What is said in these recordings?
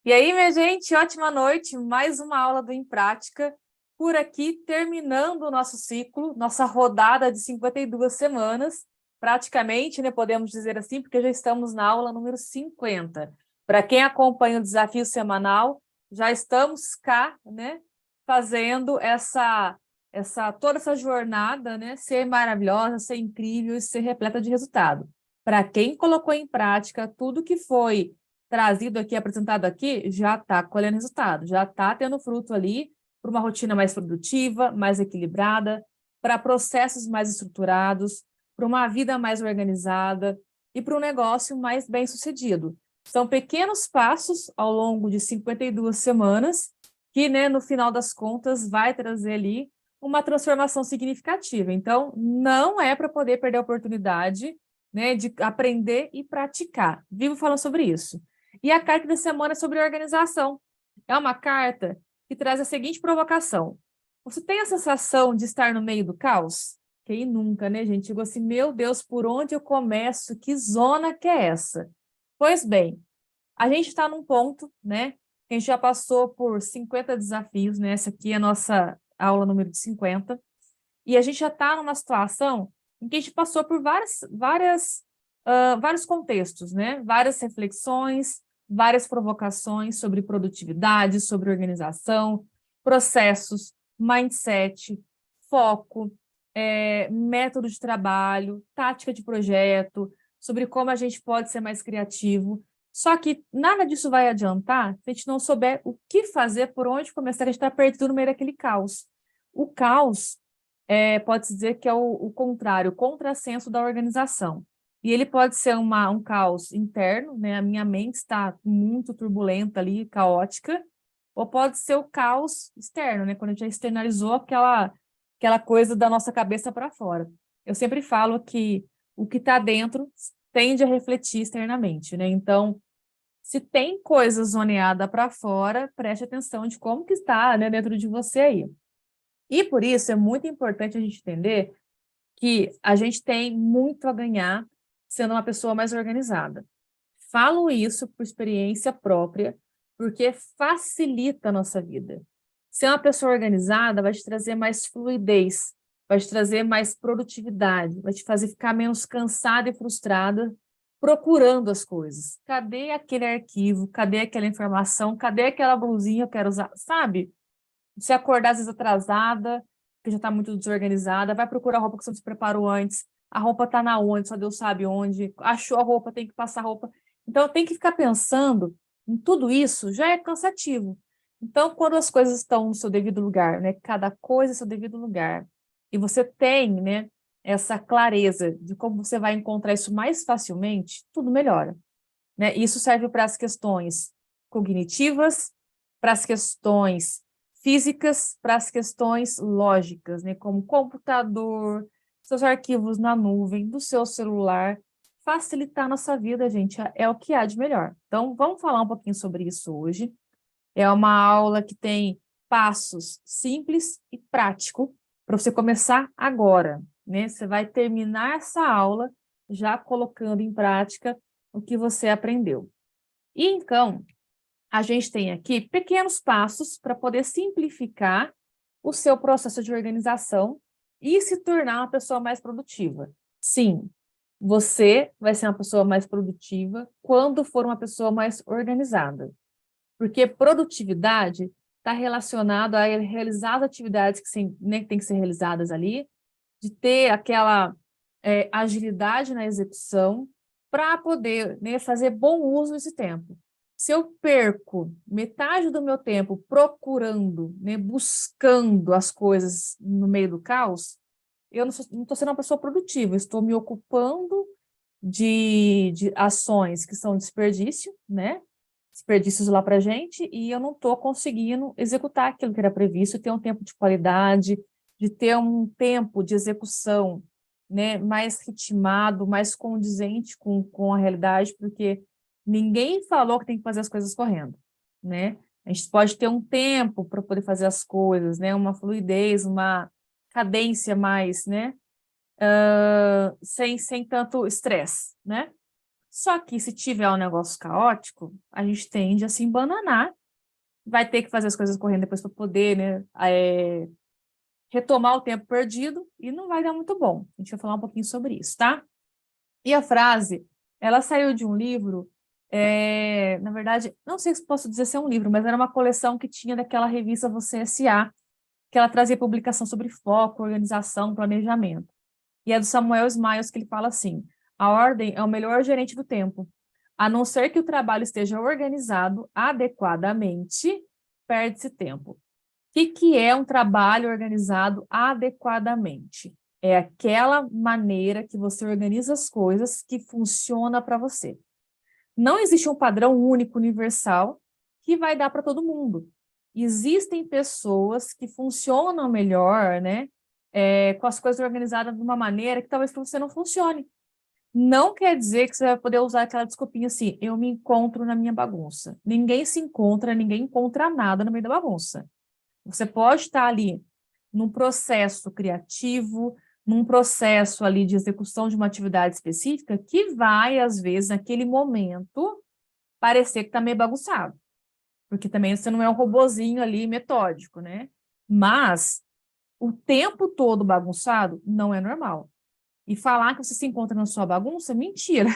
E aí, minha gente, ótima noite. Mais uma aula do Em Prática. Por aqui, terminando o nosso ciclo, nossa rodada de 52 semanas, praticamente, né, podemos dizer assim, porque já estamos na aula número 50. Para quem acompanha o desafio semanal, já estamos cá, né, fazendo toda essa jornada, né, ser maravilhosa, ser incrível e ser repleta de resultado. Para quem colocou em prática tudo que foi trazido aqui, apresentado aqui, já está colhendo resultado, já está tendo fruto ali para uma rotina mais produtiva, mais equilibrada, para processos mais estruturados, para uma vida mais organizada e para um negócio mais bem-sucedido. São pequenos passos ao longo de 52 semanas que, né, no final das contas, vai trazer ali uma transformação significativa. Então, não é para poder perder a oportunidade, né, de aprender e praticar. Vivo falando sobre isso. E a carta da semana é sobre organização. É uma carta que traz a seguinte provocação. Você tem a sensação de estar no meio do caos? Quem nunca, né, gente? Digo assim, meu Deus, por onde eu começo? Que zona que é essa? Pois bem, a gente está num ponto, né? A gente já passou por 50 desafios, né? Essa aqui é a nossa aula número de 50. E a gente já está numa situação em que a gente passou por vários contextos, né? Várias reflexões, várias provocações sobre produtividade, sobre organização, processos, mindset, foco, método de trabalho, tática de projeto, sobre como a gente pode ser mais criativo. Só que nada disso vai adiantar se a gente não souber o que fazer, por onde começar, a gente está perdido no meio daquele caos. O caos pode-se dizer que é o contrário, o contrassenso da organização. E ele pode ser um caos interno, né? A minha mente está muito turbulenta ali, caótica, ou pode ser o caos externo, né? Quando a gente já externalizou aquela coisa da nossa cabeça para fora. Eu sempre falo que o que está dentro tende a refletir externamente, né? Então, se tem coisa zoneada para fora, preste atenção de como que está, né, dentro de você aí. E por isso é muito importante a gente entender que a gente tem muito a ganhar sendo uma pessoa mais organizada. Falo isso por experiência própria, porque facilita a nossa vida. Ser uma pessoa organizada vai te trazer mais fluidez, vai te trazer mais produtividade, vai te fazer ficar menos cansada e frustrada procurando as coisas. Cadê aquele arquivo? Cadê aquela informação? Cadê aquela blusinha que eu quero usar? Sabe? Se acordar às vezes atrasada, porque já está muito desorganizada, vai procurar a roupa que você não se preparou antes. A roupa está na onde, só Deus sabe onde. Achou a roupa, tem que passar a roupa. Então, tem que ficar pensando em tudo isso, já é cansativo. Então, quando as coisas estão no seu devido lugar, né? Cada coisa no seu devido lugar, e você tem, né, essa clareza de como você vai encontrar isso mais facilmente, tudo melhora, né? Isso serve para as questões cognitivas, para as questões físicas, para as questões lógicas, né? Como computador, seus arquivos na nuvem, do seu celular. Facilitar a nossa vida, gente, é o que há de melhor. Então, vamos falar um pouquinho sobre isso hoje. É uma aula que tem passos simples e prático para você começar agora, né? Você vai terminar essa aula já colocando em prática o que você aprendeu. E então, a gente tem aqui pequenos passos para poder simplificar o seu processo de organização e se tornar uma pessoa mais produtiva. Sim, você vai ser uma pessoa mais produtiva quando for uma pessoa mais organizada. Porque produtividade está relacionado a realizar as atividades né, que têm que ser realizadas ali, de ter aquela agilidade na execução para poder, né, fazer bom uso desse tempo. Se eu perco metade do meu tempo procurando, né, buscando as coisas no meio do caos, eu não estou sendo uma pessoa produtiva, estou me ocupando de ações que são desperdício, né? Desperdícios lá para a gente, e eu não estou conseguindo executar aquilo que era previsto, ter um tempo de qualidade, de ter um tempo de execução, né, mais ritmado, mais condizente com a realidade, porque ninguém falou que tem que fazer as coisas correndo, né? A gente pode ter um tempo para poder fazer as coisas, né? Uma fluidez, uma cadência mais, né? Sem tanto estresse, né? Só que se tiver um negócio caótico, a gente tende a se embananar, vai ter que fazer as coisas correndo depois para poder, né, retomar o tempo perdido e não vai dar muito bom. A gente vai falar um pouquinho sobre isso, tá? E a frase, ela saiu de um livro, na verdade, não sei se posso dizer se é um livro, mas era uma coleção que tinha daquela revista Você S.A., que ela trazia publicação sobre foco, organização, planejamento. E é do Samuel Smiles que ele fala assim: a ordem é o melhor gerente do tempo. A não ser que o trabalho esteja organizado adequadamente, perde-se tempo. O que é um trabalho organizado adequadamente? É aquela maneira que você organiza as coisas que funciona para você. Não existe um padrão único, universal, que vai dar para todo mundo. Existem pessoas que funcionam melhor, né, com as coisas organizadas de uma maneira que talvez para você não funcione. Não quer dizer que você vai poder usar aquela desculpinha assim, eu me encontro na minha bagunça. Ninguém se encontra, ninguém encontra nada no meio da bagunça. Você pode estar ali num processo criativo, num processo ali de execução de uma atividade específica que vai, às vezes, naquele momento, parecer que está meio bagunçado. Porque também você não é um robozinho ali metódico, né? Mas o tempo todo bagunçado não é normal. E falar que você se encontra na sua bagunça, mentira.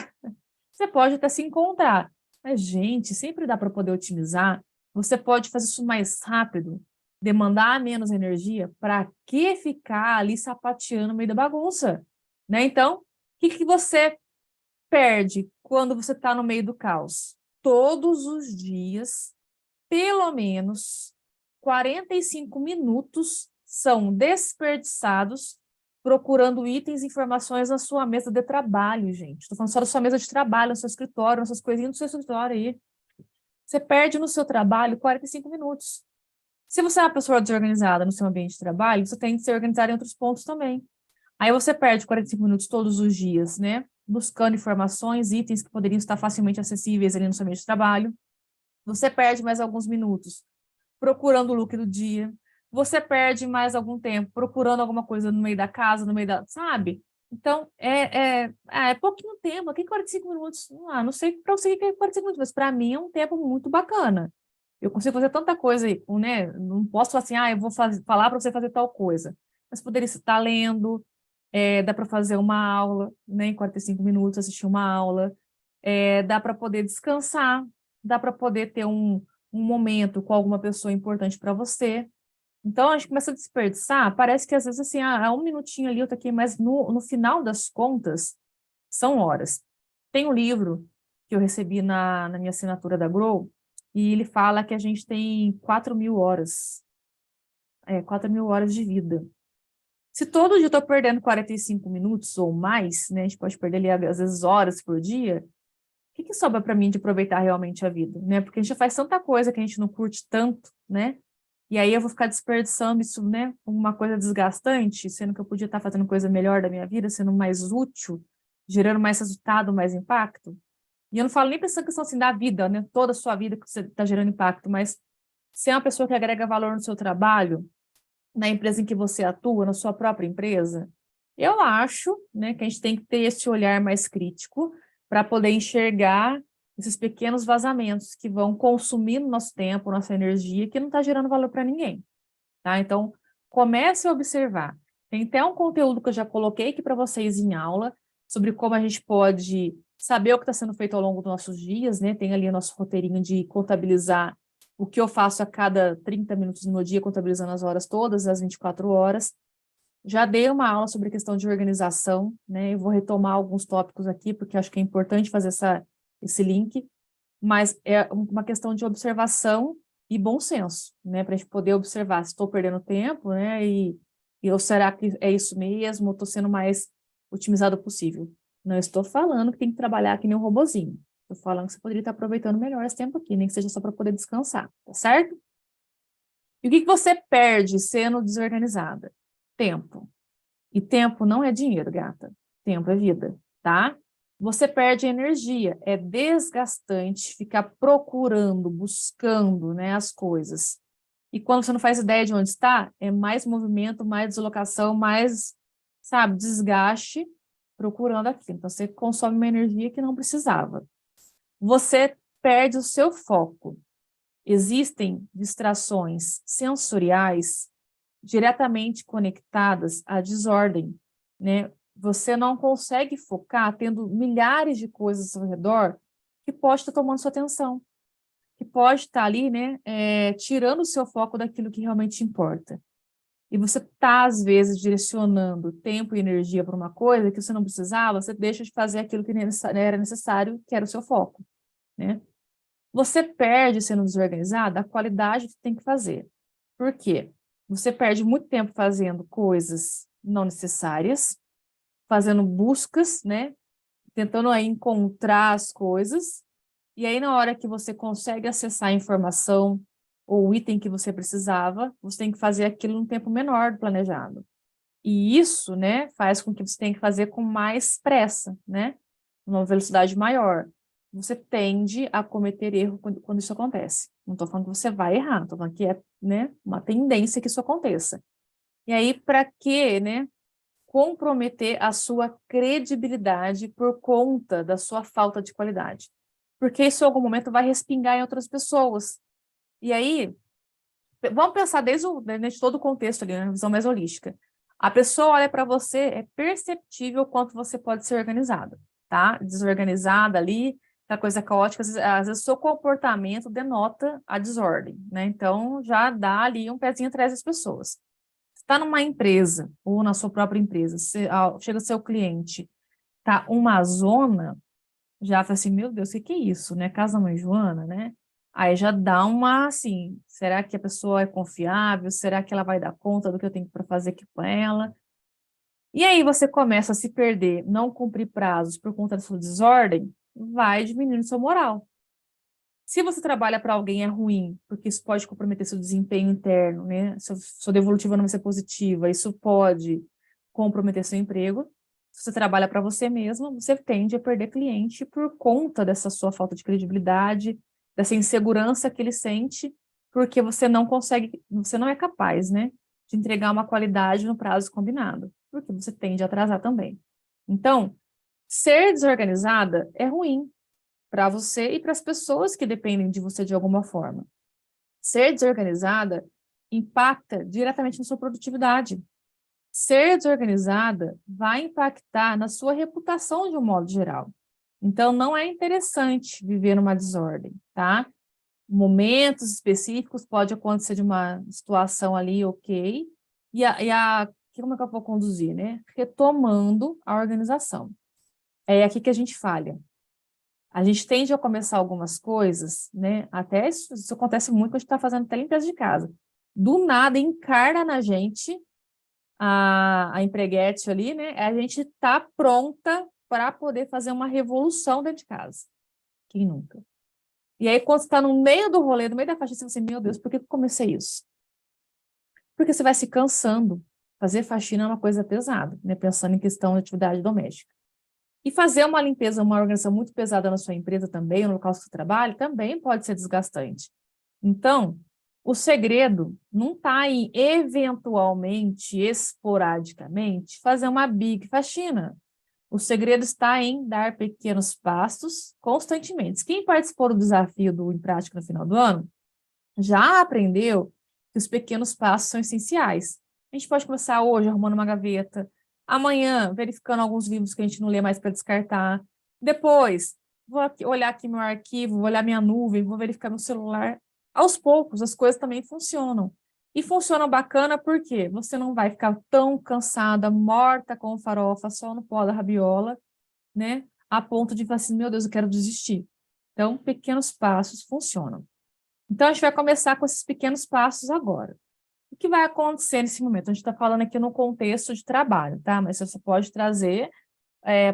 Você pode até se encontrar. Mas, gente, sempre dá para poder otimizar. Você pode fazer isso mais rápido, demandar menos energia. Para que ficar ali sapateando no meio da bagunça? Né? Então, o que você perde quando você está no meio do caos? Todos os dias, pelo menos 45 minutos são desperdiçados procurando itens e informações na sua mesa de trabalho, gente. Estou falando só da sua mesa de trabalho, no seu escritório, nas suas coisinhas do seu escritório aí. Você perde no seu trabalho 45 minutos. Se você é uma pessoa desorganizada no seu ambiente de trabalho, você tem que ser organizado em outros pontos também. Aí você perde 45 minutos todos os dias, né? Buscando informações, itens que poderiam estar facilmente acessíveis ali no seu ambiente de trabalho. Você perde mais alguns minutos procurando o look do dia. Você perde mais algum tempo procurando alguma coisa no meio da casa, no meio da... Sabe? Então, é pouquinho tempo. Aqui 45 minutos. Não sei para você o que é 45 minutos, mas para mim é um tempo muito bacana. Eu consigo fazer tanta coisa aí, né? Não posso falar assim, eu vou falar para você fazer tal coisa. Mas poderia estar lendo, dá para fazer uma aula, né? Em 45 minutos, assistir uma aula. Dá para poder descansar, dá para poder ter um momento com alguma pessoa importante para você. Então, a gente começa a desperdiçar, parece que às vezes assim, um minutinho ali, outro aqui, mas no final das contas, são horas. Tem um livro que eu recebi na minha assinatura da Grow, e ele fala que a gente tem 4.000 horas. 4.000 horas de vida. Se todo dia eu estou perdendo 45 minutos ou mais, né, a gente pode perder ali, às vezes, horas por dia, o que sobra para mim de aproveitar realmente a vida, né? Porque a gente já faz tanta coisa que a gente não curte tanto, né? E aí eu vou ficar desperdiçando isso, né? Uma coisa desgastante, sendo que eu podia estar fazendo coisa melhor da minha vida, sendo mais útil, gerando mais resultado, mais impacto. E eu não falo nem pensando questão assim da vida, né? Toda a sua vida que você está gerando impacto, mas ser uma pessoa que agrega valor no seu trabalho, na empresa em que você atua, na sua própria empresa, eu acho, né, que a gente tem que ter esse olhar mais crítico para poder enxergar esses pequenos vazamentos que vão consumindo nosso tempo, nossa energia, que não está gerando valor para ninguém, tá? Então, comece a observar. Tem até um conteúdo que eu já coloquei aqui para vocês em aula, sobre como a gente pode saber o que está sendo feito ao longo dos nossos dias, né? Tem ali o nosso roteirinho de contabilizar o que eu faço a cada 30 minutos no meu dia, contabilizando as horas todas, as 24 horas. Já dei uma aula sobre questão de organização, né? Eu vou retomar alguns tópicos aqui, porque acho que é importante fazer esse link, mas é uma questão de observação e bom senso, né? Para a gente poder observar se estou perdendo tempo, né? Ou será que é isso mesmo? Estou sendo mais otimizado possível? Não estou falando que tem que trabalhar que nem um robozinho. Estou falando que você poderia estar aproveitando melhor esse tempo aqui, nem que seja só para poder descansar, tá certo? E o que você perde sendo desorganizada? Tempo. E tempo não é dinheiro, gata. Tempo é vida, tá? Você perde energia. É desgastante ficar procurando, buscando, né, as coisas. E quando você não faz ideia de onde está, é mais movimento, mais deslocação, mais, sabe, desgaste. procurando aquilo. Então, você consome uma energia que não precisava. Você perde o seu foco. Existem distrações sensoriais diretamente conectadas à desordem, né? Você não consegue focar tendo milhares de coisas ao redor que pode estar tomando sua atenção, que pode estar ali, né, tirando o seu foco daquilo que realmente importa. E você está, às vezes, direcionando tempo e energia para uma coisa que você não precisava, você deixa de fazer aquilo que era necessário, que era o seu foco, né? Você perde, sendo desorganizada, a qualidade que tem que fazer. Por quê? Você perde muito tempo fazendo coisas não necessárias, fazendo buscas, né? Tentando aí encontrar as coisas, e aí na hora que você consegue acessar a informação ou o item que você precisava, você tem que fazer aquilo num tempo menor do planejado. E isso, né, faz com que você tenha que fazer com mais pressa, né? Uma velocidade maior. Você tende a cometer erro quando isso acontece. Não estou falando que você vai errar, estou falando que é, né, uma tendência que isso aconteça. E aí, para quê, né? Comprometer a sua credibilidade por conta da sua falta de qualidade. Porque isso em algum momento vai respingar em outras pessoas. E aí, vamos pensar desde todo o contexto ali, né, visão mais holística. A pessoa olha para você, é perceptível o quanto você pode ser organizada, tá? Desorganizada ali, aquela coisa caótica, às vezes o seu comportamento denota a desordem, né? Então, já dá ali um pezinho atrás das pessoas. Está numa empresa, ou na sua própria empresa, chega o seu cliente, tá uma zona, já fala assim, meu Deus, o que é isso, né? Casa da Mãe Joana, né? Aí já dá uma, assim, será que a pessoa é confiável? Será que ela vai dar conta do que eu tenho para fazer aqui com ela? E aí você começa a se perder, não cumprir prazos por conta da sua desordem, vai diminuindo sua moral. Se você trabalha para alguém é ruim, porque isso pode comprometer seu desempenho interno, né? Sua devolutiva não vai ser positiva, isso pode comprometer seu emprego. Se você trabalha para você mesmo, você tende a perder cliente por conta dessa sua falta de credibilidade, dessa insegurança que ele sente, porque você não consegue, você não é capaz, né, de entregar uma qualidade no prazo combinado, porque você tende a atrasar também. Então, ser desorganizada é ruim para você e para as pessoas que dependem de você de alguma forma. Ser desorganizada impacta diretamente na sua produtividade. Ser desorganizada vai impactar na sua reputação de um modo geral. Então, não é interessante viver numa desordem, tá? Momentos específicos pode acontecer de uma situação ali, ok, como é que eu vou conduzir, né? Retomando a organização. É aqui que a gente falha. A gente tende a começar algumas coisas, né? Até isso acontece muito quando a gente está fazendo até limpeza de casa. Do nada, encarna na gente a empreguete ali, né? A gente está pronta para poder fazer uma revolução dentro de casa. Quem nunca? E aí, quando você está no meio do rolê, no meio da faixa, você fala assim, meu Deus, por que eu comecei isso? Porque você vai se cansando. Fazer faxina é uma coisa pesada, né? Pensando em questão de atividade doméstica. E fazer uma limpeza, uma organização muito pesada na sua empresa também, no local que você trabalha, também pode ser desgastante. Então, o segredo não está em, eventualmente, esporadicamente, fazer uma big faxina. O segredo está em dar pequenos passos constantemente. Quem participou do desafio do Em Prática no final do ano, já aprendeu que os pequenos passos são essenciais. A gente pode começar hoje arrumando uma gaveta, amanhã verificando alguns livros que a gente não lê mais para descartar, depois olhar aqui meu arquivo, vou olhar minha nuvem, vou verificar meu celular. Aos poucos, as coisas também funcionam. E funcionam bacana porque você não vai ficar tão cansada, morta com farofa, só no pó da rabiola, né? A ponto de falar assim, meu Deus, eu quero desistir. Então, pequenos passos funcionam. Então, a gente vai começar com esses pequenos passos agora. O que vai acontecer nesse momento? A gente está falando aqui no contexto de trabalho, tá? Mas você pode trazer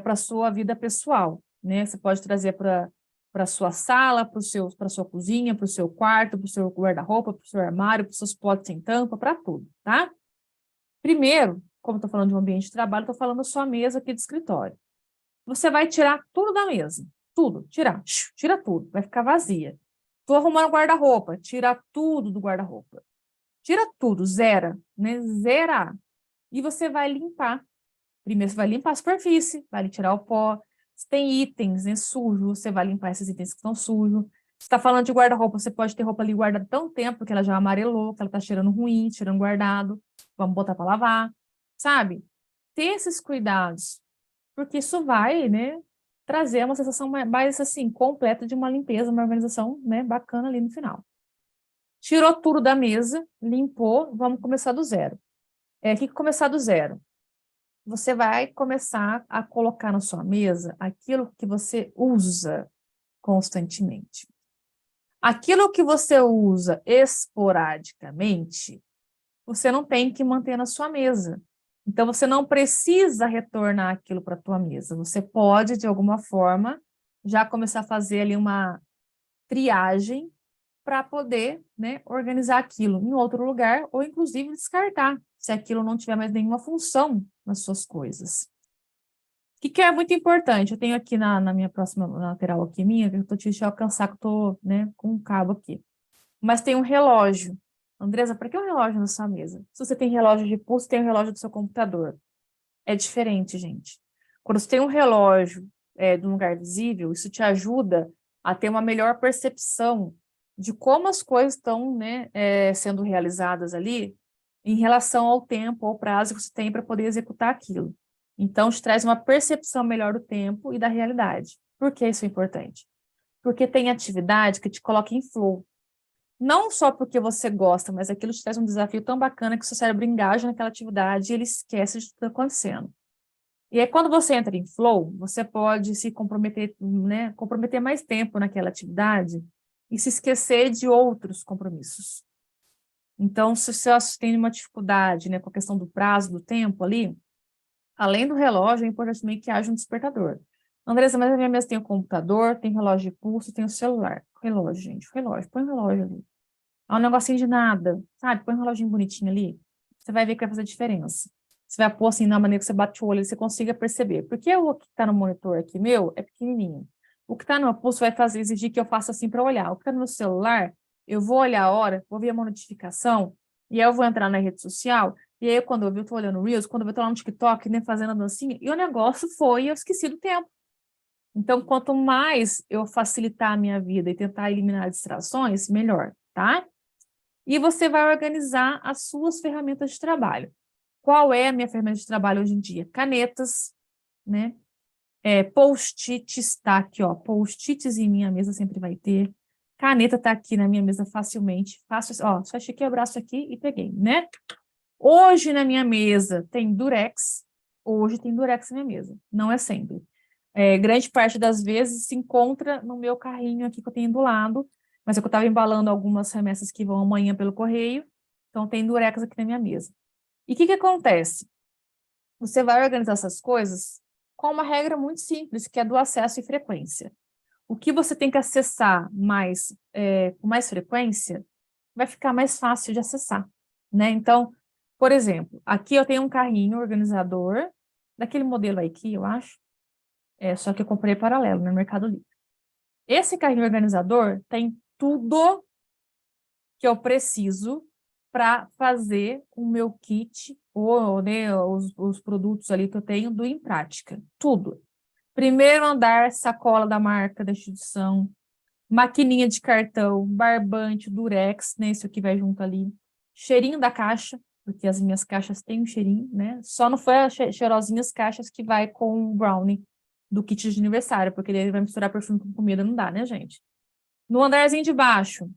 para a sua vida pessoal, né? Você pode trazer para a sua sala, para a sua cozinha, para o seu quarto, para o seu guarda-roupa, para o seu armário, para os seus potes sem tampa, para tudo, tá? Primeiro, como estou falando de um ambiente de trabalho, estou falando da sua mesa aqui de escritório. Você vai tirar tudo da mesa, tudo, tira tudo, vai ficar vazia. Estou arrumando guarda-roupa, tira tudo do guarda-roupa. Tira tudo, zera, né? Zerar. E você vai limpar. Primeiro você vai limpar a superfície, vai tirar o pó. Se tem itens, né, sujos, você vai limpar esses itens que estão sujos. Você está falando de guarda-roupa, você pode ter roupa ali guardada tão tempo que ela já amarelou, que ela está cheirando ruim, cheirando guardado. Vamos botar para lavar, sabe? Ter esses cuidados, porque isso vai, né, trazer uma sensação mais assim, completa de uma limpeza, uma organização, né, bacana ali no final. Tirou tudo da mesa, limpou, vamos começar do zero. O que começar do zero? Você vai começar a colocar na sua mesa aquilo que você usa constantemente. Aquilo que você usa esporadicamente, você não tem que manter na sua mesa. Então, você não precisa retornar aquilo para a tua mesa. Você pode, de alguma forma, já começar a fazer ali uma triagem para poder, né, organizar aquilo em outro lugar ou, inclusive, descartar, se aquilo não tiver mais nenhuma função nas suas coisas. O que é muito importante? Eu tenho aqui na minha próxima lateral aqui minha, que eu estou difícil de alcançar, que eu estou, né, com um cabo aqui. Mas tem um relógio. Andresa, para que um relógio na sua mesa? Se você tem relógio de pulso, tem um relógio do seu computador. É diferente, gente. Quando você tem um relógio de um lugar visível, isso te ajuda a ter uma melhor percepção de como as coisas estão, né, sendo realizadas ali em relação ao tempo, ao prazo que você tem para poder executar aquilo. Então, te traz uma percepção melhor do tempo e da realidade. Por que isso é importante? Porque tem atividade que te coloca em flow. Não só porque você gosta, mas aquilo te traz um desafio tão bacana que o seu cérebro engaja naquela atividade e ele esquece de tudo que está acontecendo. E aí, quando você entra em flow, você pode se comprometer, né, comprometer mais tempo naquela atividade e se esquecer de outros compromissos. Então, se você tem uma dificuldade, né, com a questão do prazo, do tempo ali, além do relógio, é importante também que haja um despertador. Andressa, mas a minha mesa tem o computador, tem relógio de pulso, tem o celular. Relógio, gente, relógio. Põe o relógio ali. É um negocinho de nada, sabe? Põe um reloginho bonitinho ali. Você vai ver que vai fazer diferença. Você vai pôr assim, na maneira que você bate o olho e você consiga perceber. Porque o que está no monitor aqui meu é pequenininho. O que está no meu pulso vai exigir que eu faça assim para olhar. O que está no meu celular, eu vou olhar a hora, vou ver uma notificação, e aí eu vou entrar na rede social, e aí quando eu vi, eu tô olhando Reels, quando eu tô lá no TikTok, né, fazendo a dancinha, e o negócio foi, eu esqueci do tempo. Então, quanto mais eu facilitar a minha vida e tentar eliminar distrações, melhor, tá? E você vai organizar as suas ferramentas de trabalho. Qual é a minha ferramenta de trabalho hoje em dia? Canetas, né? Post-its tá aqui, ó. Post-its em minha mesa sempre vai ter. Caneta tá aqui na minha mesa facilmente. Faço, ó, só estiquei o braço aqui e peguei, né? Hoje na minha mesa tem Durex. Hoje tem Durex na minha mesa. Não é sempre. Grande parte das vezes se encontra no meu carrinho aqui que eu tenho do lado, mas é que eu estava embalando algumas remessas que vão amanhã pelo correio, então tem Durex aqui na minha mesa. E o que acontece? Você vai organizar essas coisas com uma regra muito simples, que é do acesso e frequência. O que você tem que acessar com mais frequência vai ficar mais fácil de acessar, né? Então, por exemplo, aqui eu tenho um carrinho organizador, daquele modelo aqui, eu acho, só que eu comprei paralelo no Mercado Livre. Esse carrinho organizador tem tudo que eu preciso para fazer o meu kit, ou né, os produtos ali que eu tenho do Em Prática. Tudo. Primeiro andar, sacola da marca, da instituição, maquininha de cartão, barbante, durex, né, isso aqui vai junto ali. Cheirinho da caixa, porque as minhas caixas têm um cheirinho, né? Só não foi as cheirosinhas caixas que vai com o brownie do kit de aniversário, porque ele vai misturar perfume com comida, não dá, né, gente? No andarzinho de baixo,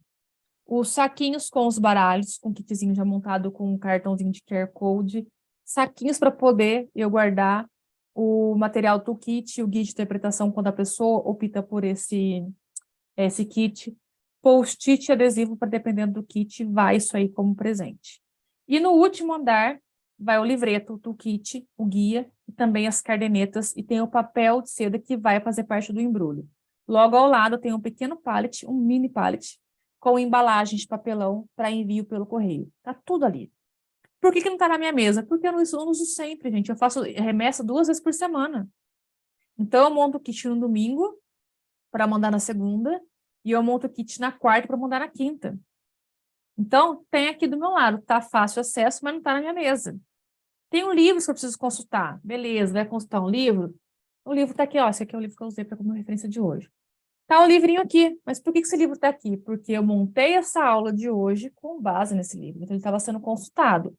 os saquinhos com os baralhos, com kitzinho já montado com um cartãozinho de QR Code, saquinhos para poder eu guardar o material do kit, o guia de interpretação quando a pessoa opta por esse kit, post-it e adesivo para dependendo do kit, vai isso aí como presente. E no último andar, vai o livreto do kit, o guia, e também as cardenetas, e tem o papel de seda que vai fazer parte do embrulho. Logo ao lado tem um pequeno pallet, um mini pallet, com embalagem de papelão para envio pelo correio. Tá tudo ali. Por que não está na minha mesa? Porque eu não uso sempre, gente. Eu faço remessa 2 vezes por semana. Então, eu monto o kit no domingo para mandar na segunda e eu monto o kit na quarta para mandar na quinta. Então, tem aqui do meu lado. Tá fácil acesso, mas não está na minha mesa. Tem livros que eu preciso consultar. Beleza, vai consultar um livro? O livro está aqui, ó. Esse aqui é o livro que eu usei como referência de hoje. Tá um livrinho aqui. Mas por que esse livro está aqui? Porque eu montei essa aula de hoje com base nesse livro. Então, ele estava sendo consultado.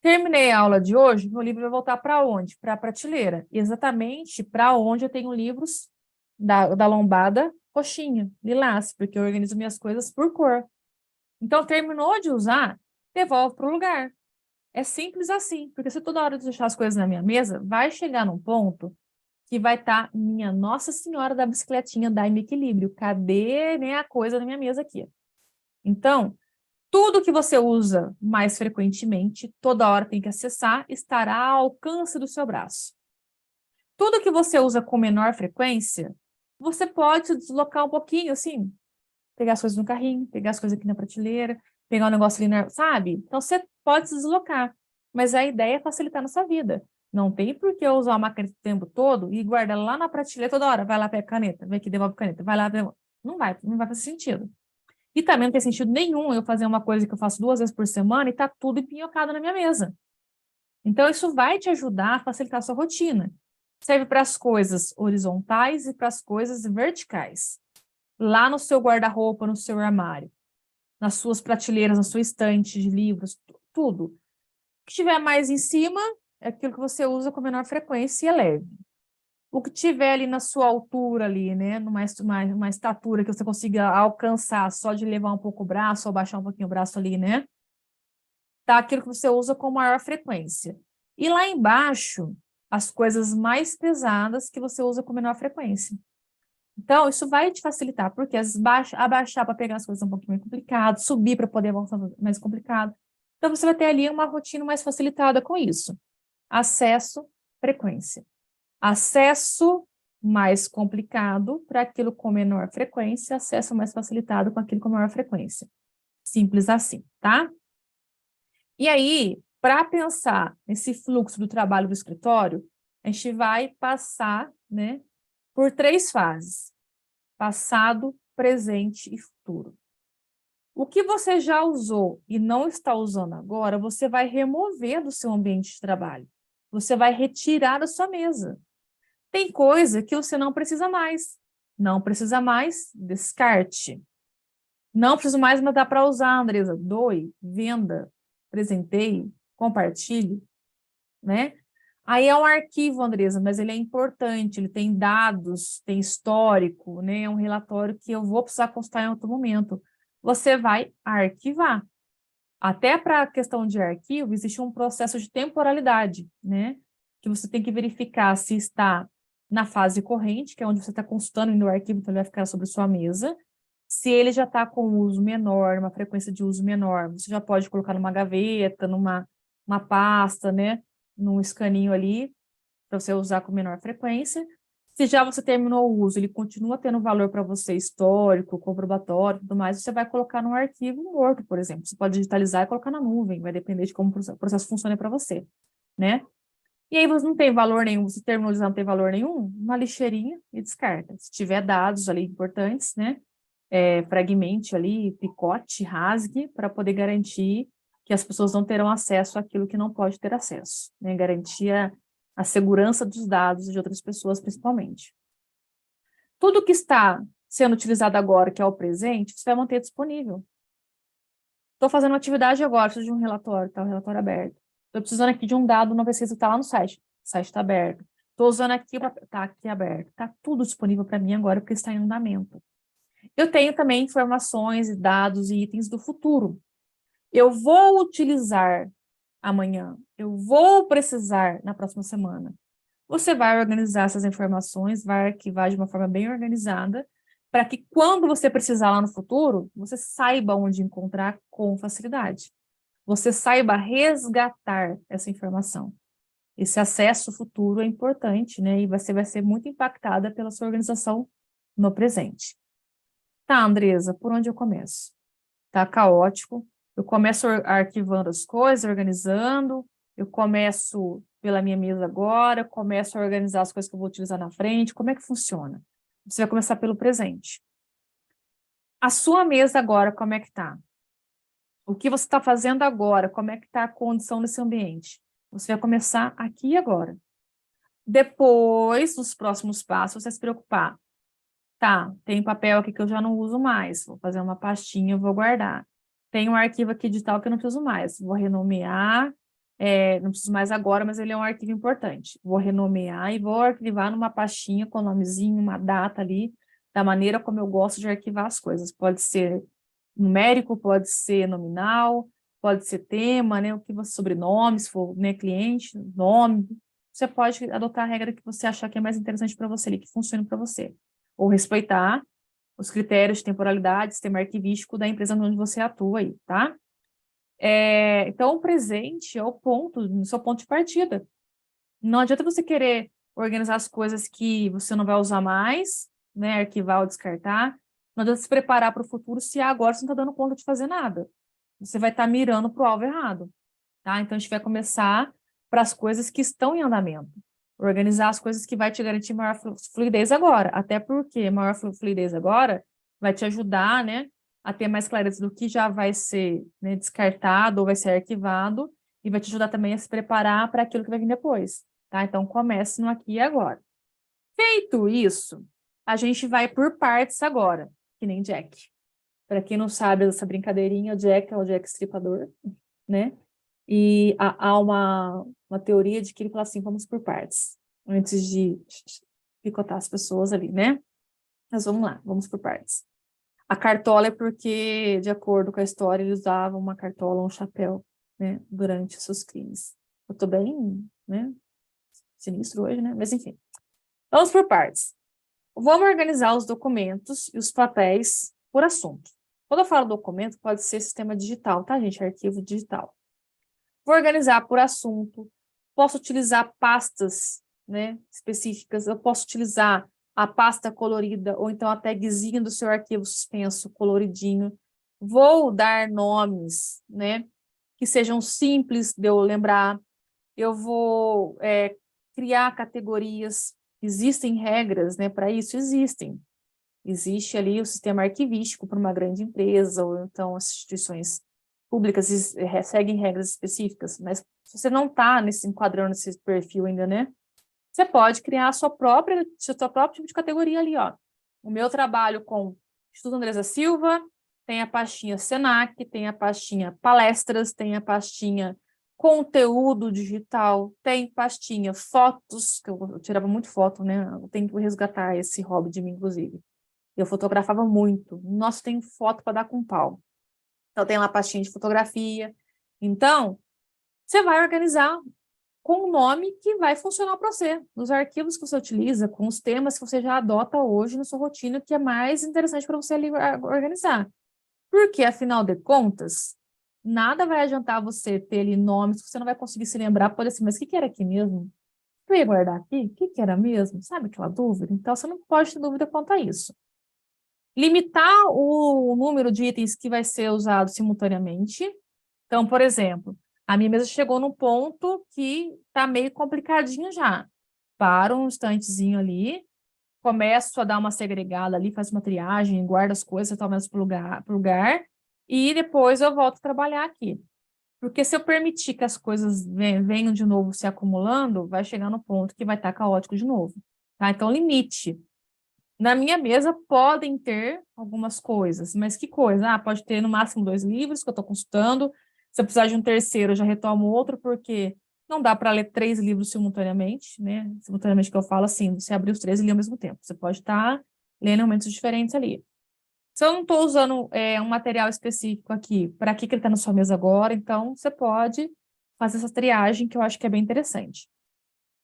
Terminei a aula de hoje, meu livro vai voltar para onde? Para a prateleira. Exatamente para onde eu tenho livros da lombada roxinha, lilás, porque eu organizo minhas coisas por cor. Então, terminou de usar, devolve para o lugar. É simples assim, porque se toda hora eu deixar as coisas na minha mesa, vai chegar num ponto que vai estar minha Nossa Senhora da bicicletinha, dá-me equilíbrio. Cadê, né, a coisa na minha mesa aqui? Então, tudo que você usa mais frequentemente, toda hora tem que acessar, estará ao alcance do seu braço. Tudo que você usa com menor frequência, você pode se deslocar um pouquinho, assim, pegar as coisas no carrinho, pegar as coisas aqui na prateleira, pegar um negócio ali, sabe? Então, você pode se deslocar, mas a ideia é facilitar a nossa vida. Não tem por que eu usar uma caneta o tempo todo e guardar lá na prateleira toda hora. Vai lá, pega a caneta, vem aqui, devolve a caneta, vai lá, devolve. Não vai fazer sentido. E também não tem sentido nenhum eu fazer uma coisa que eu faço 2 vezes por semana e tá tudo empinhocado na minha mesa. Então, isso vai te ajudar a facilitar a sua rotina. Serve para as coisas horizontais e para as coisas verticais. Lá no seu guarda-roupa, no seu armário, nas suas prateleiras, na sua estante de livros, tudo. O que tiver mais em cima é aquilo que você usa com menor frequência e é leve. O que tiver ali na sua altura ali, né, uma estatura que você consiga alcançar só de levar um pouco o braço ou baixar um pouquinho o braço ali, né, tá aquilo que você usa com maior frequência. E lá embaixo, as coisas mais pesadas que você usa com menor frequência. Então, isso vai te facilitar, porque às vezes abaixar para pegar as coisas é um pouquinho mais complicado, subir para poder avançar mais complicado. Então, você vai ter ali uma rotina mais facilitada com isso. Acesso, frequência. Acesso mais complicado para aquilo com menor frequência, acesso mais facilitado com aquilo com maior frequência. Simples assim, tá? E aí, para pensar nesse fluxo do trabalho do escritório, a gente vai passar, né, por 3 fases: passado, presente e futuro. O que você já usou e não está usando agora, você vai remover do seu ambiente de trabalho. Você vai retirar da sua mesa. Tem coisa que você não precisa mais. Não precisa mais, descarte. Não preciso mais, mas dá para usar, Andresa. Doe, venda, presenteie, compartilhe, né? Aí é um arquivo, Andresa, mas ele é importante, ele tem dados, tem histórico, né? É um relatório que eu vou precisar consultar em outro momento. Você vai arquivar. Até para a questão de arquivo, existe um processo de temporalidade, né? Que você tem que verificar se está na fase corrente, que é onde você está consultando no arquivo, então ele vai ficar sobre sua mesa. Se ele já está com uso menor, uma frequência de uso menor, você já pode colocar numa gaveta, numa pasta, né? Num escaninho ali, para você usar com menor frequência. Se já você terminou o uso, ele continua tendo valor para você histórico, comprobatório e tudo mais, você vai colocar num arquivo morto, por exemplo. Você pode digitalizar e colocar na nuvem, vai depender de como o processo funciona para você, né? E aí você não tem valor nenhum, você terminou de usar, não tem valor nenhum, uma lixeirinha e descarta. Se tiver dados ali importantes, né? Fragmente ali, picote, rasgue, para poder garantir que as pessoas não terão acesso àquilo que não pode ter acesso, né? Garantir a segurança dos dados de outras pessoas, principalmente. Tudo que está sendo utilizado agora, que é o presente, você vai manter disponível. Estou fazendo uma atividade agora, preciso de um relatório, tá? O relatório aberto. Estou precisando aqui de um dado, uma pesquisa que está lá no site. O site está aberto. Estou usando aqui, está aqui aberto. Está tudo disponível para mim agora, porque está em andamento. Eu tenho também informações, dados e itens do futuro. Eu vou utilizar amanhã, eu vou precisar na próxima semana. Você vai organizar essas informações, vai arquivar de uma forma bem organizada, para que quando você precisar lá no futuro, você saiba onde encontrar com facilidade. Você saiba resgatar essa informação. Esse acesso futuro é importante, né? E você vai ser muito impactada pela sua organização no presente. Tá, Andresa, por onde eu começo? Tá caótico. Eu começo arquivando as coisas, organizando. Eu começo pela minha mesa agora, começo a organizar as coisas que eu vou utilizar na frente. Como é que funciona? Você vai começar pelo presente. A sua mesa agora, como é que tá? O que você está fazendo agora? Como é que está a condição desse ambiente? Você vai começar aqui e agora. Depois, nos próximos passos, você vai se preocupar. Tá, tem papel aqui que eu já não uso mais. Vou fazer uma pastinha, vou guardar. Tem um arquivo aqui digital que eu não preciso mais. Vou renomear, não preciso mais agora, mas ele é um arquivo importante. Vou renomear e vou arquivar numa pastinha com o nomezinho, uma data ali, da maneira como eu gosto de arquivar as coisas. Pode ser numérico, pode ser nominal, pode ser tema, né? O que você, sobrenome, se for, né, cliente, nome. Você pode adotar a regra que você achar que é mais interessante para você ali, que funcione para você. Ou respeitar os critérios de temporalidade, sistema arquivístico da empresa onde você atua aí, tá? Então, o presente é o ponto, o seu ponto de partida. Não adianta você querer organizar as coisas que você não vai usar mais, né? Arquivar ou descartar. Não adianta se preparar para o futuro se agora você não está dando conta de fazer nada. Você vai estar mirando para o alvo errado, tá? Então, a gente vai começar para as coisas que estão em andamento. Organizar as coisas que vai te garantir maior fluidez agora. Até porque maior fluidez agora vai te ajudar, né, a ter mais clareza do que já vai ser, né, descartado ou vai ser arquivado e vai te ajudar também a se preparar para aquilo que vai vir depois, tá? Então, comece no aqui e agora. Feito isso, a gente vai por partes agora, que nem Jack. Para quem não sabe dessa brincadeirinha, o Jack é o Jack Estripador, né? E há uma teoria de que ele fala assim, vamos por partes, antes de picotar as pessoas ali, né? Mas vamos lá, vamos por partes. A cartola é porque, de acordo com a história, eles usavam uma cartola, um chapéu, né? Durante os seus crimes. Eu tô bem, né? Sinistro hoje, né? Mas enfim. Vamos por partes. Vamos organizar os documentos e os papéis por assunto. Quando eu falo documento, pode ser sistema digital, tá, gente? Arquivo digital. Vou organizar por assunto, posso utilizar pastas, né, específicas, eu posso utilizar a pasta colorida, ou então a tagzinha do seu arquivo suspenso, coloridinho. Vou dar nomes, né, que sejam simples de eu lembrar. Eu vou criar categorias. Existem regras, né, para isso? Existem. Existe ali o sistema arquivístico para uma grande empresa, ou então as instituições públicas seguem regras específicas, mas se você não está enquadrando nesse perfil ainda, né? Você pode criar a seu próprio tipo de categoria ali, ó. O meu trabalho com Instituto Andresa Silva, tem a pastinha Senac, tem a pastinha palestras, tem a pastinha conteúdo digital, tem pastinha fotos, que eu tirava muito foto, né? Eu tenho que resgatar esse hobby de mim, inclusive. Eu fotografava muito. Nossa, tem foto para dar com pau. Então, tem lá a pastinha de fotografia. Então, você vai organizar com o nome que vai funcionar para você, nos arquivos que você utiliza, com os temas que você já adota hoje na sua rotina, que é mais interessante para você ali organizar. Porque, afinal de contas, nada vai adiantar você ter ali nomes que você não vai conseguir se lembrar, pode ser, mas o que era aqui mesmo? Eu ia guardar aqui? O que era mesmo? Sabe aquela dúvida? Então, você não pode ter dúvida quanto a isso. Limitar o número de itens que vai ser usado simultaneamente. Então, por exemplo, a minha mesa chegou num ponto que está meio complicadinho já. Paro um instantezinho ali, começo a dar uma segregada ali, faço uma triagem, guardo as coisas, tal, menos para o lugar, e depois eu volto a trabalhar aqui. Porque se eu permitir que as coisas venham de novo se acumulando, vai chegar no ponto que vai estar caótico de novo. Tá? Então, limite. Na minha mesa podem ter algumas coisas, mas que coisa? Ah, pode ter no máximo 2 livros que eu estou consultando. Se eu precisar de um terceiro, eu já retomo outro, porque não dá para ler 3 livros simultaneamente, né? Simultaneamente que eu falo assim, você abrir os 3 e ler ao mesmo tempo. Você pode estar lendo em momentos diferentes ali. Se eu não estou usando um material específico aqui, para que ele está na sua mesa agora, então você pode fazer essa triagem que eu acho que é bem interessante.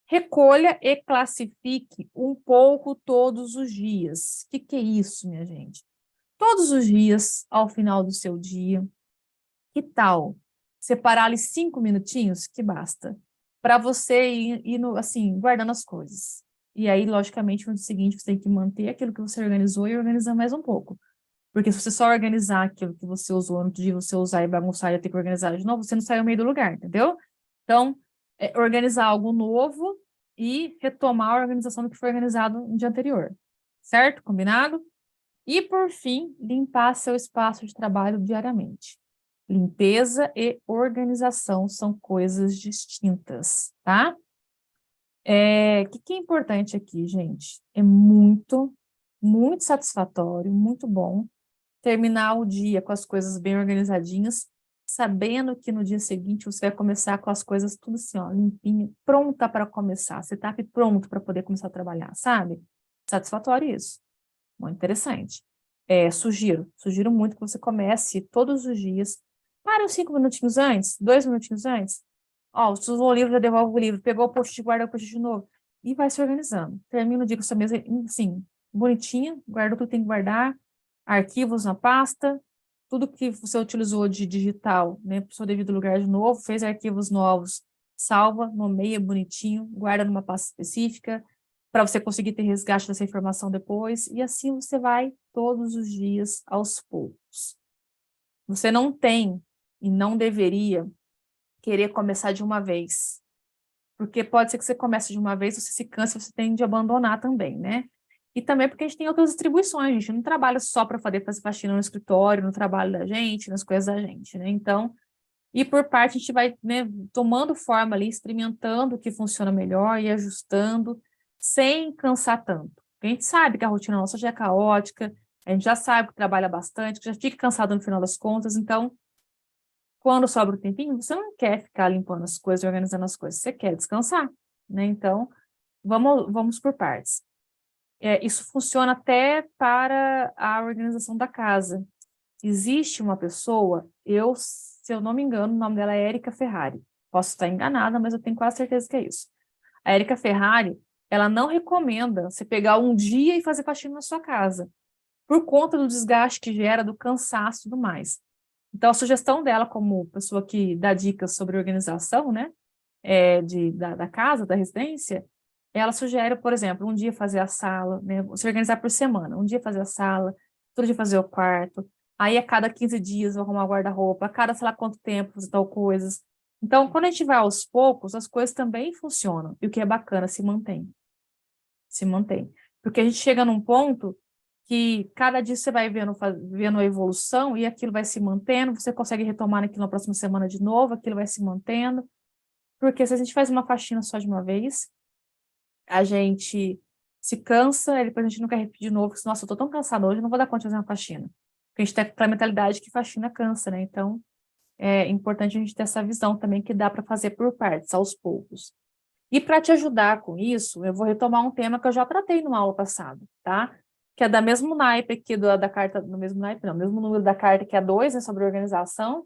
Recolha e classifique um pouco todos os dias. O que é isso, minha gente? Todos os dias, ao final do seu dia, que tal separar ali 5 minutinhos, que basta, para você ir assim, guardando as coisas. E aí, logicamente, no dia seguinte, você tem que manter aquilo que você organizou e organizar mais um pouco. Porque se você só organizar aquilo que você usou no outro dia, você usar e bagunçar e ter que organizar de novo, você não sai ao meio do lugar, entendeu? Então, organizar algo novo e retomar a organização do que foi organizado no dia anterior. Certo? Combinado? E, por fim, limpar seu espaço de trabalho diariamente. Limpeza e organização são coisas distintas, tá? O que é importante aqui, gente? É muito, muito satisfatório, muito bom terminar o dia com as coisas bem organizadinhas, sabendo que no dia seguinte você vai começar com as coisas tudo assim, ó, limpinha, pronta para começar, setup pronto para poder começar a trabalhar, sabe? Satisfatório isso. Muito interessante. Sugiro muito que você comece todos os dias. Para uns 5 minutinhos antes, 2 minutinhos antes. Ó, usou o livro, já devolve o livro. Pegou o post-it, guarda o post-it de novo. E vai se organizando. Termina o dia com sua mesa, assim, bonitinha, guardou tudo que tem que guardar, arquivos na pasta, tudo que você utilizou de digital, né, para o seu devido lugar de novo, fez arquivos novos, salva, nomeia bonitinho, guarda numa pasta específica, para você conseguir ter resgate dessa informação depois, e assim você vai todos os dias, aos poucos. Você não tem e não deveria querer começar de uma vez, porque pode ser que você comece de uma vez, você se cansa, você tem de abandonar também, né? E também porque a gente tem outras distribuições, a gente não trabalha só para fazer faxina no escritório, no trabalho da gente, nas coisas da gente, né? Então, e por parte a gente vai, né, tomando forma ali, experimentando o que funciona melhor e ajustando, sem cansar tanto. Porque a gente sabe que a rotina nossa já é caótica, a gente já sabe que trabalha bastante, que já fica cansado no final das contas, então, quando sobra o tempinho, você não quer ficar limpando as coisas, organizando as coisas, você quer descansar, né? Então, vamos por partes. Isso funciona até para a organização da casa. Existe uma pessoa, se eu não me engano, o nome dela é Érica Ferrari. Posso estar enganada, mas eu tenho quase certeza que é isso. A Érica Ferrari, ela não recomenda você pegar um dia e fazer faxina na sua casa, por conta do desgaste que gera, do cansaço e tudo mais. Então, a sugestão dela, como pessoa que dá dicas sobre organização, né, da casa, da residência, ela sugere, por exemplo, um dia fazer a sala, né, se organizar por semana, um dia fazer a sala, outro dia fazer o quarto, aí a cada 15 dias eu arrumar o guarda-roupa, a cada sei lá quanto tempo fazer tal coisas. Então, quando a gente vai aos poucos, as coisas também funcionam, e o que é bacana, se mantém. Se mantém. Porque a gente chega num ponto que cada dia você vai vendo a evolução e aquilo vai se mantendo, você consegue retomar aquilo na próxima semana de novo, aquilo vai se mantendo, porque se a gente faz uma faxina só de uma vez, a gente se cansa, e depois a gente não quer repetir de novo, porque, nossa, eu tô tão cansada hoje, eu não vou dar conta de fazer uma faxina. Porque a gente tem aquela mentalidade que faxina cansa, né? Então, é importante a gente ter essa visão também que dá para fazer por partes, aos poucos. E para te ajudar com isso, eu vou retomar um tema que eu já tratei numa aula passada, tá? Que é da mesmo naipe aqui da carta, no mesmo naipe, não, mesmo número da carta que é 2, né, sobre organização,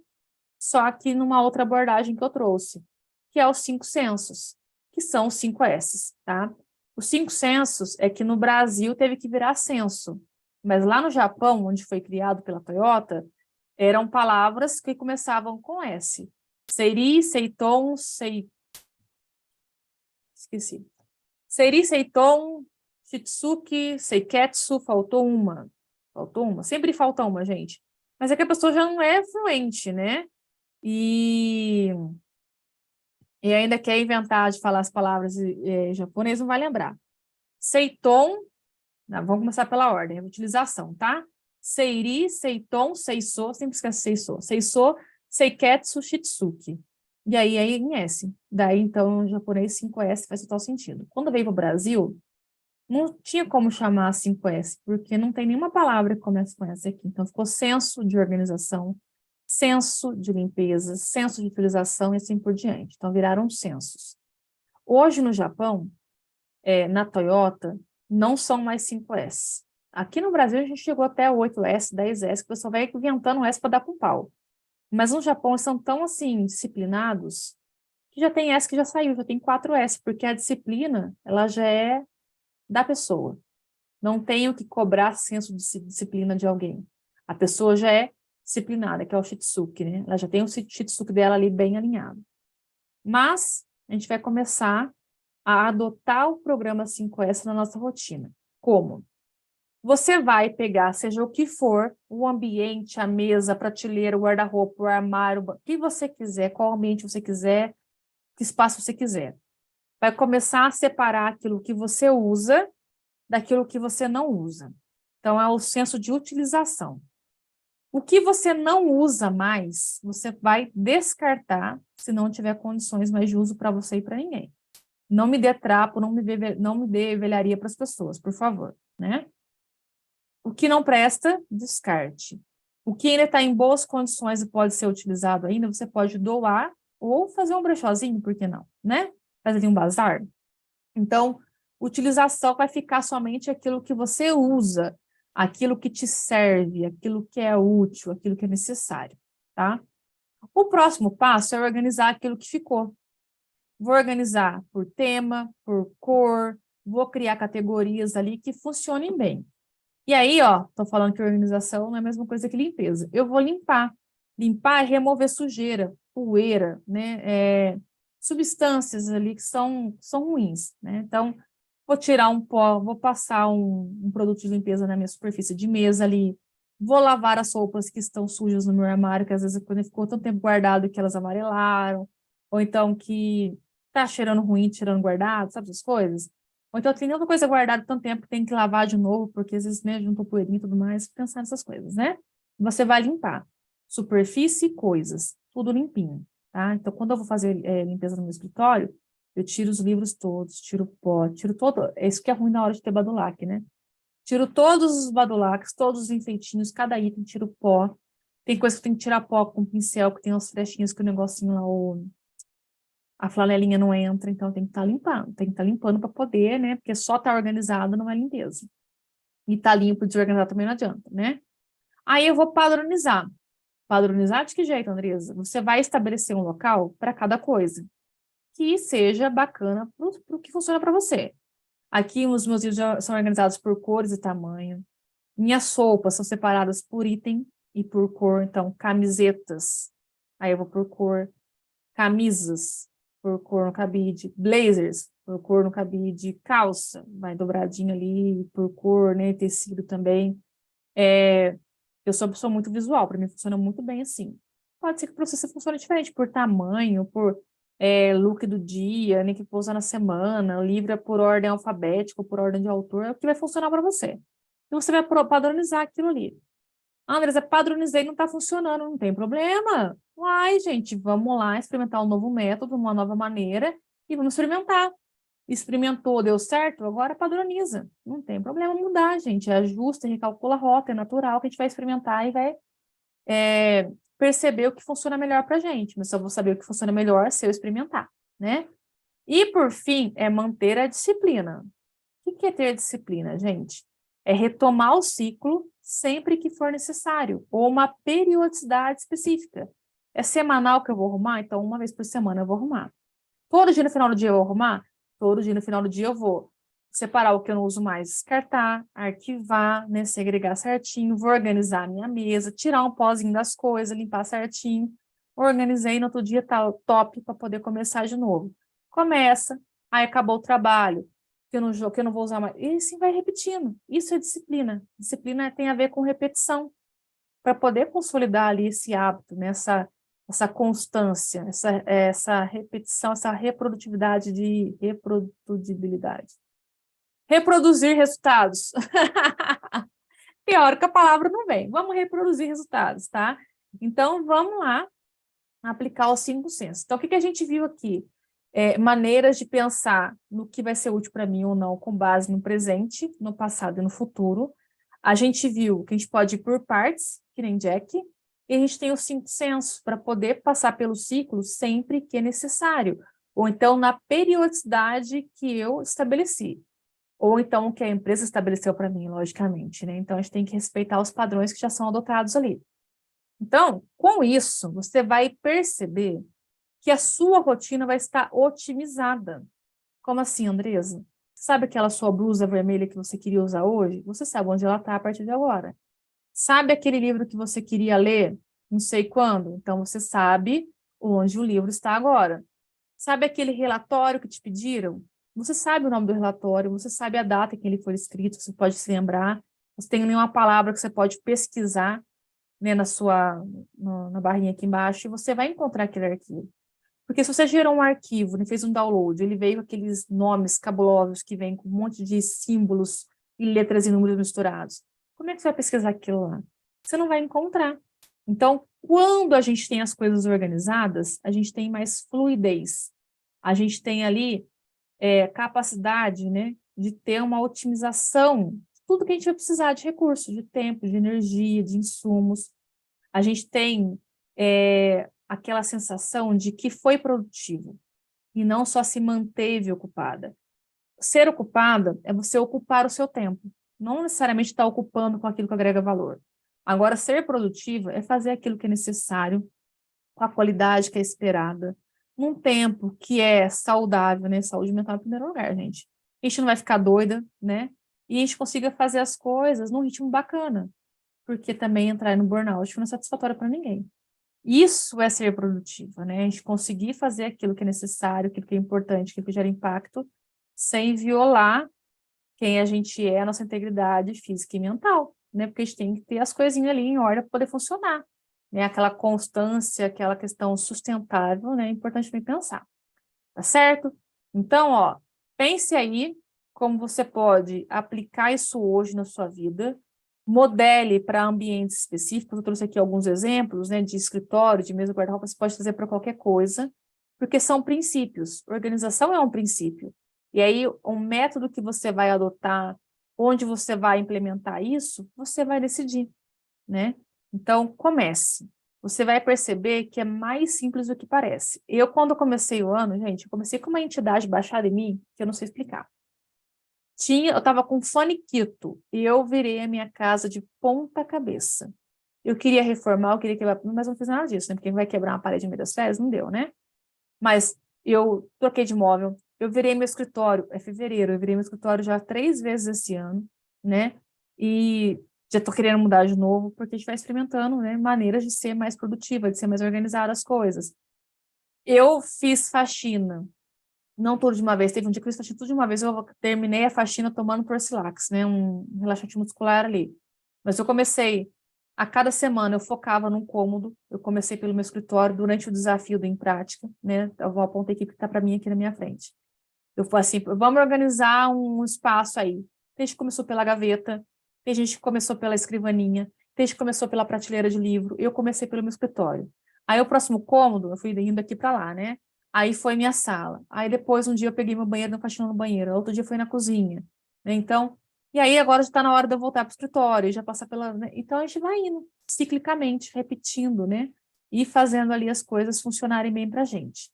só que numa outra abordagem que eu trouxe, que é os 5 censos, que são os 5 S's, tá? Os 5 censos é que no Brasil teve que virar censo, mas lá no Japão, onde foi criado pela Toyota, eram palavras que começavam com S. Seiri, Seiton, esqueci. Seiri, Seiton, Shitsuki, Seiketsu, faltou uma. Faltou uma. Sempre falta uma, gente. Mas é que a pessoa já não é fluente, né? E, e ainda quer inventar de falar as palavras japonês, não vai lembrar. Seiton, vamos começar pela ordem, a utilização, tá? Seiri, Seiton, Seiso, sempre esquece Seiso. Seiso, Seiketsu, Shitsuki. E aí é em S. Daí, então, em japonês, 5S faz total sentido. Quando veio para o Brasil, não tinha como chamar 5S, porque não tem nenhuma palavra que comece com S aqui. Então, ficou senso de organização, senso de limpeza, senso de utilização e assim por diante. Então, viraram censos. Hoje, no Japão, na Toyota, não são mais 5S. Aqui no Brasil, a gente chegou até 8S, 10S, que o pessoal vai inventando S para dar com pau. Mas no Japão, eles são tão, assim, disciplinados, que já tem S que já saiu, já tem 4S, porque a disciplina, ela já é da pessoa. Não tenho que cobrar senso de disciplina de alguém. A pessoa já é disciplinada, que é o Shitsuki, né? Ela já tem o Shitsuki dela ali bem alinhado. Mas a gente vai começar a adotar o programa 5S na nossa rotina. Como? Você vai pegar, seja o que for, o ambiente, a mesa, a prateleira, o guarda-roupa, o armário, o que você quiser, qual ambiente você quiser, que espaço você quiser. Vai começar a separar aquilo que você usa daquilo que você não usa. Então, é o senso de utilização. O que você não usa mais, você vai descartar se não tiver condições mais de uso para você e para ninguém. Não me dê trapo, não me dê velharia para as pessoas, por favor, né? O que não presta, descarte. O que ainda está em boas condições e pode ser utilizado ainda, você pode doar ou fazer um brechózinho, por que não, né? Fazer um bazar. Então, utilização vai ficar somente aquilo que você usa, aquilo que te serve, aquilo que é útil, aquilo que é necessário, tá? O próximo passo é organizar aquilo que ficou. Vou organizar por tema, por cor, vou criar categorias ali que funcionem bem. E aí, ó, tô falando que organização não é a mesma coisa que limpeza. Eu vou limpar. Limpar é remover sujeira, poeira, né? Substâncias ali que são ruins, né? Então, vou tirar um pó, vou passar um produto de limpeza na minha superfície de mesa ali, vou lavar as roupas que estão sujas no meu armário, que às vezes quando ficou tanto tempo guardado que elas amarelaram, ou então que tá cheirando ruim, tirando guardado, sabe essas coisas? Ou então tem outra coisa guardada tanto tempo que tem que lavar de novo, porque às vezes, né, juntou poeirinha e tudo mais, pensar nessas coisas, né? Você vai limpar superfície e coisas, tudo limpinho, tá? Então, quando eu vou fazer limpeza no meu escritório, eu tiro os livros todos, tiro o pó, tiro todo. É isso que é ruim na hora de ter badulac, né? Tiro todos os badulacs, todos os enfeitinhos, cada item, tiro o pó. Tem coisa que tem que tirar pó com pincel, que tem umas flechinhas que o negocinho lá, a flanelinha não entra, então tem que estar limpando, tem que estar limpando para poder, né? Porque só tá organizado não é limpeza. E tá limpo, desorganizado também não adianta, né? Aí eu vou padronizar. Padronizar de que jeito, Andresa? Você vai estabelecer um local para cada coisa que seja bacana para o que funciona para você. Aqui os meus livros já são organizados por cores e tamanho. Minhas roupas são separadas por item e por cor. Então, camisetas, aí eu vou por cor. Camisas, por cor no cabide. Blazers, por cor no cabide. Calça, vai dobradinho ali, por cor, né? Tecido também. Eu sou uma pessoa muito visual, para mim funciona muito bem assim. Pode ser que para você funcione diferente, por tamanho, por look do dia, nem que for usar na semana, livro é por ordem alfabética, ou por ordem de autor, é o que vai funcionar para você. Então você vai padronizar aquilo ali. Ah, Andressa, padronizei, não está funcionando, não tem problema. Uai, gente, vamos lá experimentar um novo método, uma nova maneira, e vamos experimentar. Experimentou, deu certo, agora padroniza. Não tem problema mudar, gente. Ajusta, recalcula a rota, é natural que a gente vai experimentar e vai perceber o que funciona melhor para a gente. Mas só vou saber o que funciona melhor se eu experimentar, né? E, por fim, é manter a disciplina. O que é ter disciplina, gente? É retomar o ciclo sempre que for necessário, ou uma periodicidade específica. É semanal que eu vou arrumar? Então, uma vez por semana eu vou arrumar. Todo dia no final do dia eu vou arrumar? Todo dia no final do dia eu vou separar o que eu não uso mais, descartar, arquivar, né, segregar certinho, vou organizar a minha mesa, tirar um pozinho das coisas, limpar certinho. Organizei, no outro dia tá top para poder começar de novo. Começa, aí acabou o trabalho, que eu não vou usar mais. E assim vai repetindo. Isso é disciplina. Disciplina tem a ver com repetição, para poder consolidar ali esse hábito, né, essa constância, essa repetição, essa reprodutibilidade. Reproduzir resultados. Pior que a palavra não vem. Vamos reproduzir resultados, tá? Então, vamos lá aplicar os 5 sensos. Então, o que a gente viu aqui? Maneiras de pensar no que vai ser útil para mim ou não, com base no presente, no passado e no futuro. A gente viu que a gente pode ir por partes, que nem Jack, e a gente tem os 5 sensos para poder passar pelo ciclo sempre que é necessário, ou então na periodicidade que eu estabeleci, ou então o que a empresa estabeleceu para mim, logicamente, né? Então a gente tem que respeitar os padrões que já são adotados ali. Então, com isso, você vai perceber que a sua rotina vai estar otimizada. Como assim, Andresa? Sabe aquela sua blusa vermelha que você queria usar hoje? Você sabe onde ela está a partir de agora. Sabe aquele livro que você queria ler, não sei quando? Então você sabe onde o livro está agora. Sabe aquele relatório que te pediram? Você sabe o nome do relatório, você sabe a data em que ele foi escrito, você pode se lembrar. Você tem nenhuma palavra que você pode pesquisar, né, na barrinha aqui embaixo, e você vai encontrar aquele arquivo. Porque se você gerou um arquivo, né, fez um download, ele veio com aqueles nomes cabulosos que vêm com um monte de símbolos e letras e números misturados. Como é que você vai pesquisar aquilo lá? você não vai encontrar. Então, quando a gente tem as coisas organizadas, a gente tem mais fluidez. A gente tem ali capacidade, né, de ter uma otimização de tudo que a gente vai precisar de recursos, de tempo, de energia, de insumos. A gente tem aquela sensação de que foi produtivo e não só se manteve ocupada. Ser ocupada é você ocupar o seu tempo, não necessariamente estar ocupando com aquilo que agrega valor. Agora, ser produtiva é fazer aquilo que é necessário, com a qualidade que é esperada, num tempo que é saudável, né? Saúde mental em primeiro lugar, gente. A gente não vai ficar doida, né? E a gente consiga fazer as coisas num ritmo bacana, porque também entrar no burnout não é satisfatório para ninguém. Isso é ser produtiva, né? A gente conseguir fazer aquilo que é necessário, aquilo que é importante, aquilo que gera impacto, sem violar quem a gente é, a nossa integridade física e mental, né? Porque a gente tem que ter as coisinhas ali em ordem para poder funcionar, né? Aquela constância, aquela questão sustentável, né? É importante bem pensar, tá certo? Então, ó, pense aí como você pode aplicar isso hoje na sua vida, modele para ambientes específicos. Eu trouxe aqui alguns exemplos, né? De escritório, de mesa, guarda-roupa, você pode fazer para qualquer coisa, porque são princípios. Organização é um princípio. E aí, um método que você vai adotar, onde você vai implementar isso, você vai decidir, né? Então, comece. Você vai perceber que é mais simples do que parece. Eu, quando comecei o ano, gente, eu comecei com uma entidade baixada em mim, que eu não sei explicar. Eu estava com faniquito, e eu virei a minha casa de ponta cabeça. Eu queria reformar, eu queria quebrar, mas não fiz nada disso, né? Porque vai quebrar uma parede no meio das férias? Não deu, né? Mas eu troquei de móvel, eu virei meu escritório, é fevereiro, eu virei meu escritório já 3 vezes esse ano, né? E já estou querendo mudar de novo, porque a gente vai experimentando, né, maneiras de ser mais produtiva, de ser mais organizada as coisas. Eu fiz faxina, não tudo de uma vez, teve um dia que eu fiz faxina tudo de uma vez, eu terminei a faxina tomando Porcilax, né, um relaxante muscular ali. Mas eu comecei, a cada semana eu focava num cômodo, eu comecei pelo meu escritório durante o desafio do Em Prática, né, eu vou apontar a equipe que está para mim aqui na minha frente. Eu falei assim, vamos organizar um espaço aí. Tem gente que começou pela gaveta, tem gente que começou pela escrivaninha, tem gente que começou pela prateleira de livro, eu comecei pelo meu escritório. Aí o próximo cômodo, eu fui indo aqui para lá, né? Aí foi minha sala. Aí depois um dia eu peguei meu banheiro, não faxina no banheiro. Outro dia foi na cozinha, né? Então, e aí agora já está na hora de eu voltar para o escritório, já passar pela, né? Então a gente vai indo ciclicamente, repetindo, né? E fazendo ali as coisas funcionarem bem para a gente.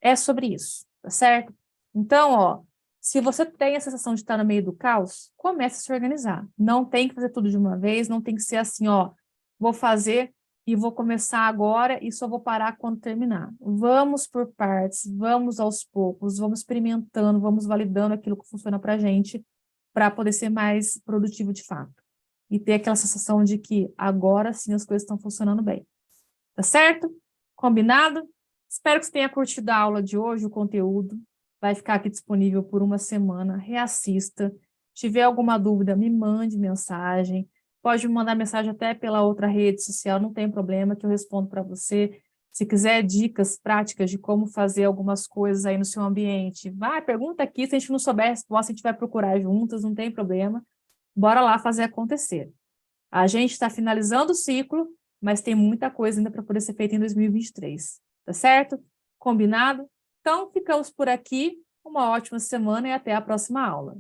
É sobre isso, tá certo? Então, ó, se você tem a sensação de estar no meio do caos, comece a se organizar. Não tem que fazer tudo de uma vez, não tem que ser assim, ó, vou fazer e vou começar agora e só vou parar quando terminar. Vamos por partes, vamos aos poucos, vamos experimentando, vamos validando aquilo que funciona para a gente, para poder ser mais produtivo de fato. E ter aquela sensação de que agora sim as coisas estão funcionando bem. Tá certo? Combinado? Espero que você tenha curtido a aula de hoje, o conteúdo. Vai ficar aqui disponível por uma semana. Reassista. Se tiver alguma dúvida, me mande mensagem. Pode me mandar mensagem até pela outra rede social, não tem problema, que eu respondo para você. Se quiser dicas práticas de como fazer algumas coisas aí no seu ambiente, vai, pergunta aqui. Se a gente não souber a resposta, a gente vai procurar juntas, não tem problema. Bora lá fazer acontecer. A gente está finalizando o ciclo, mas tem muita coisa ainda para poder ser feita em 2023. Tá certo? Combinado? Então, ficamos por aqui. Uma ótima semana e até a próxima aula.